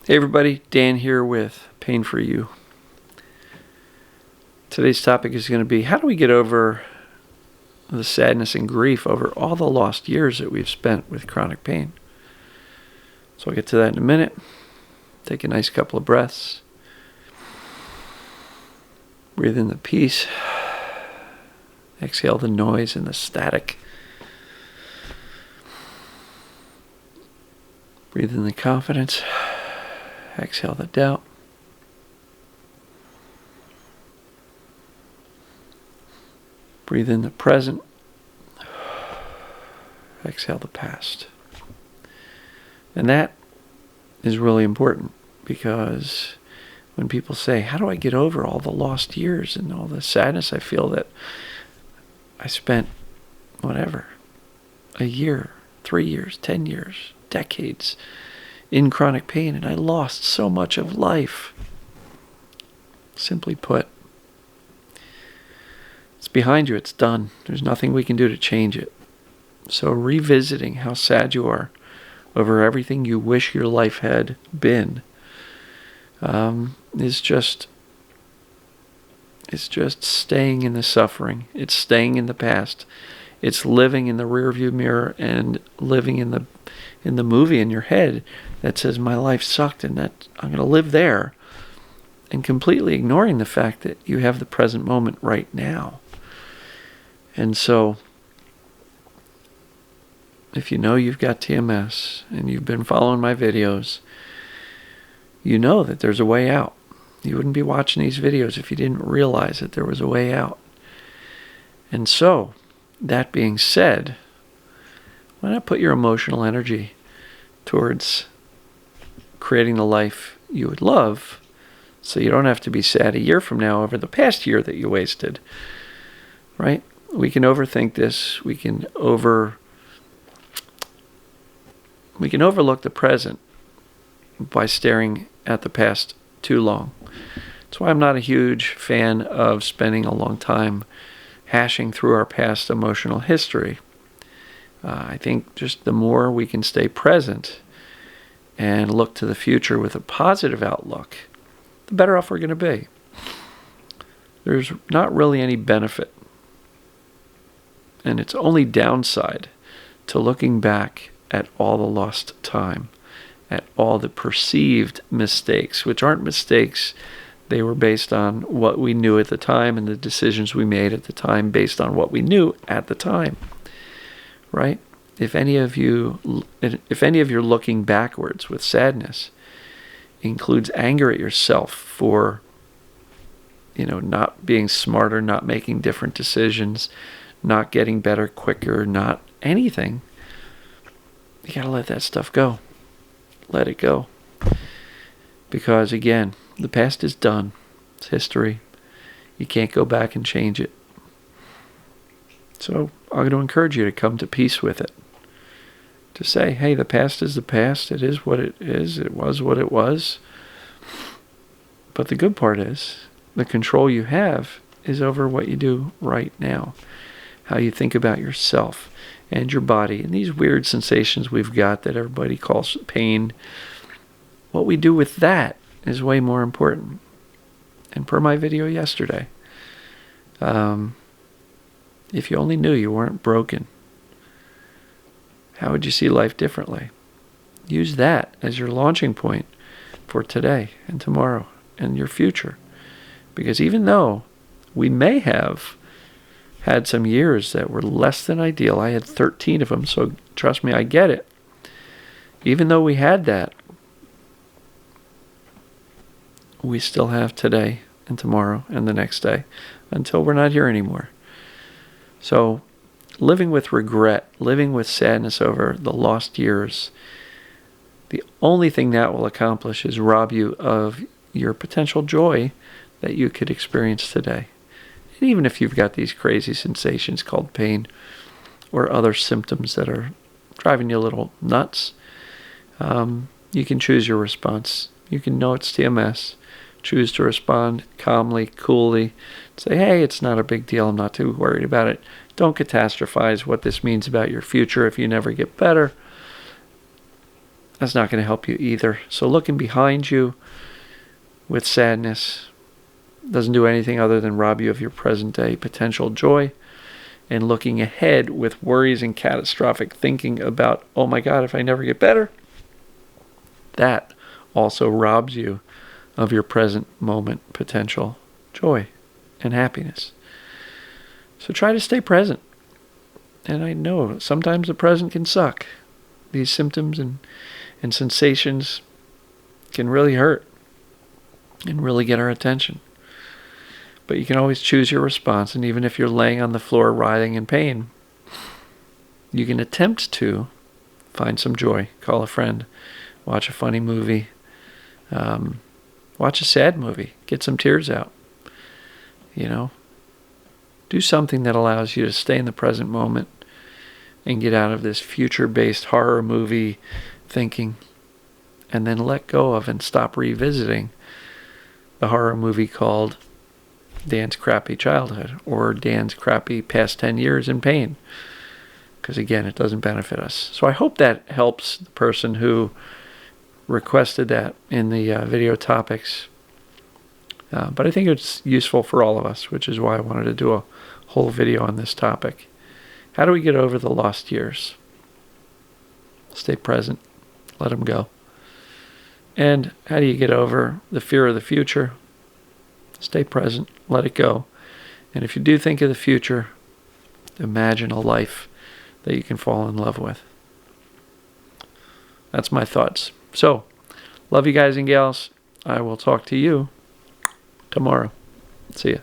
Hey everybody, Dan here with Pain for You. Today's topic is going to be how do we get over the sadness and grief over all the lost years that we've spent with chronic pain. So I'll get to that in a minute. Take a nice couple of breaths. Breathe in the peace. Exhale the noise and the static. Breathe in the confidence. Exhale the doubt. Breathe in the present. Exhale the past. And that is really important because when people say, how do I get over all the lost years and all the sadness I feel that I spent, whatever, a year, 3 years, 10 years, decades in chronic pain, and I lost so much of life. Simply put, it's behind you, it's done. There's nothing we can do to change it. So revisiting how sad you are over everything you wish your life had been is just staying in the suffering. It's staying in the past. It's living in the rearview mirror and living in the movie in your head that says my life sucked and that I'm going to live there, and completely ignoring the fact that you have the present moment right now. And so if you know you've got TMS and you've been following my videos, you know that there's a way out. You wouldn't be watching these videos if you didn't realize that there was a way out. And so, that being said, why not put your emotional energy towards creating the life you would love so you don't have to be sad a year from now over the past year that you wasted, right? We can overthink this. We can overlook the present by staring at the past too long. That's why I'm not a huge fan of spending a long time hashing through our past emotional history. I think just the more we can stay present and look to the future with a positive outlook, the better off we're going to be. There's not really any benefit, and it's only downside to looking back at all the lost time, at all the perceived mistakes, which aren't mistakes. They were based on what we knew at the time and the decisions we made at the time based on what we knew at the time, right? If any of your looking backwards with sadness includes anger at yourself for, not being smarter, not making different decisions, not getting better quicker, not anything, you gotta let that stuff go. Let it go. Because again, the past is done. It's history. You can't go back and change it. So I'm going to encourage you to come to peace with it. To say, hey, the past is the past. It is what it is. It was what it was. But the good part is, the control you have is over what you do right now. How you think about yourself and your body and these weird sensations we've got that everybody calls pain. What we do with that is way more important. And per my video yesterday, if you only knew you weren't broken, how would you see life differently? Use that as your launching point for today and tomorrow and your future. Because even though we may have had some years that were less than ideal, I had 13 of them, so trust me, I get it. Even though we had that, we still have today and tomorrow and the next day until we're not here anymore. So living with regret, living with sadness over the lost years, the only thing that will accomplish is rob you of your potential joy that you could experience today. And even if you've got these crazy sensations called pain or other symptoms that are driving you a little nuts, you can choose your response. You can know it's TMS. Choose to respond calmly, coolly. Say, hey, it's not a big deal. I'm not too worried about it. Don't catastrophize what this means about your future if you never get better. that's not going to help you either. So looking behind you with sadness doesn't do anything other than rob you of your present day potential joy. And looking ahead with worries and catastrophic thinking about, oh my God, if I never get better, that also robs you of your present moment potential joy and happiness. So try to stay present. And I know sometimes the present can suck. These symptoms and sensations can really hurt and really get our attention. But you can always choose your response. And even if you're laying on the floor writhing in pain, you can attempt to find some joy. Call a friend. Watch a funny movie. Watch a sad movie. Get some tears out. Do something that allows you to stay in the present moment and get out of this future-based horror movie thinking, and then let go of and stop revisiting the horror movie called Dan's Crappy Childhood or Dan's Crappy Past 10 Years in Pain. Because again, it doesn't benefit us. So I hope that helps the person who requested that in the video topics. But I think it's useful for all of us, which is why I wanted to do a whole video on this topic. How do we get over the lost years? Stay present. Let them go. And how do you get over the fear of the future? Stay present. Let it go. And if you do think of the future, imagine a life that you can fall in love with. That's my thoughts. So, love you guys and gals. I will talk to you tomorrow. See ya.